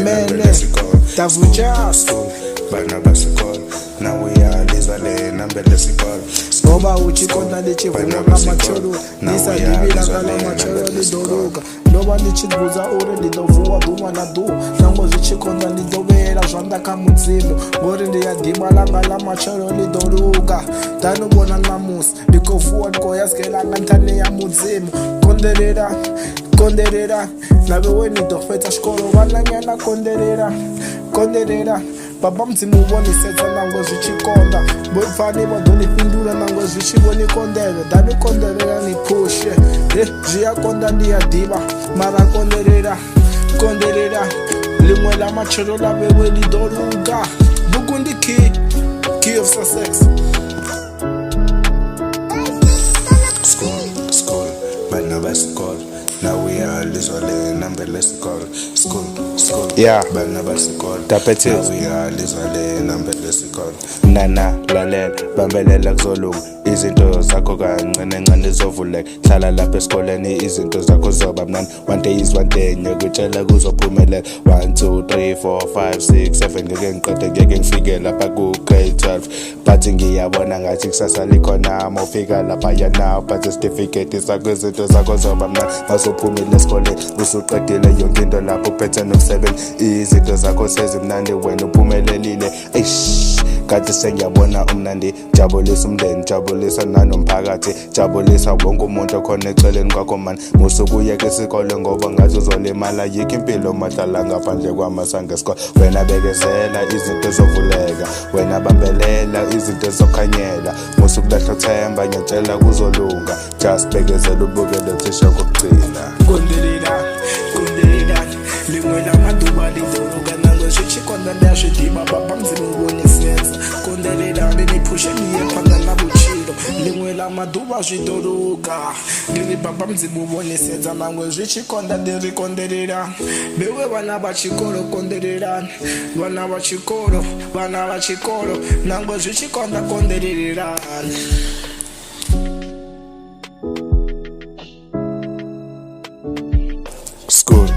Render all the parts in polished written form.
Amene Tavuja School bana basikolo nawe yalizwa le number lesikolo ngoba uchikonda lichivuma kamacholo nisadibila kala macholo lidoroga ndoba lichibuza uri lidovuwa duma na du nango zichikonda lidovela zvanda kamudzimu ngori ndiyadima langa la macholo lidoroga tanobona namusi ndikovuwa ndikoyaskelanga ntane ya mudzimu konderera nabe weni dofeta xikolo vananyana konderera baba mdzimu uvonisedza nango zvichikonda bofani vadonipindura nango zvichivoni kondere ndanikonderera nipushe zviyakonda ndiyadiva mara konderera limwe lamachero lavewe lidoruga buku ndi key of Sussex. School bana basikolo nawe yalizwa le number lesikolo school Yeah, bana basikolo Tapetes. nawe yalizwa le number lesikolo nana lalela bambelela kuzolunga izinto zakho kancane zovuleka hlala lapha esikoleni izinto zakho zoba mnandi one day is one day ngiyakutshela kuzophumelela 1 2 3 4 5 6 7 ngeke ngiqede ngeke ngifike lapha ku-grade 12 but ngiyabona ngathi kusasa likhona mawufika lapha yana but certificate sakho izinto zakho zoba mnandi masophumile esikoleni usuqedile yonke into lapho uphethe nomsebenzi izinto zakho sezimnandi wena uphumelelile kade sengiyabona umnandi jabulisa umndeni jabulisa nanomphakathi jabulisa wonke umuntu okhona eceleni kwakho mani musukuyeka isikole ngoba ngathi uzolimala yikho impilo madlala ngaphandle kwamasango esikole wena bekezela izinto zovuleka wena bambelela izinto zokhanyela musukulahla uthemba ngiyatshela kuzolunga just bekezela ubukele thisha kokugcina konderera limwe lamaduba lidoroga nango zvichikonda ndazvidhiba baba mdzimu uvonisedza konderera ndiniphushe ndiye phanda nabuchiro limwe lamaduba zvidoroga ndiri baba mdzimu uvonisedza nango zvichikonda ndiri konderera bewe vana vachikoro kondererani vana vachikoro nango zvichikonda konderererani. School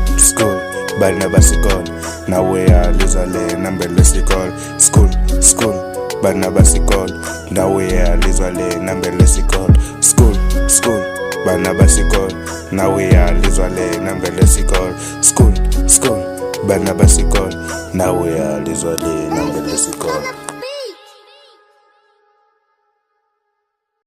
bana basikolo nawe yalizwa le number lesikolo school bana basikolo nawe yalizwa le number lesikolo school bana basikolo nawe yalizwa le number lesikolo school bana basikolo nawe yalizwa le number lesikolo.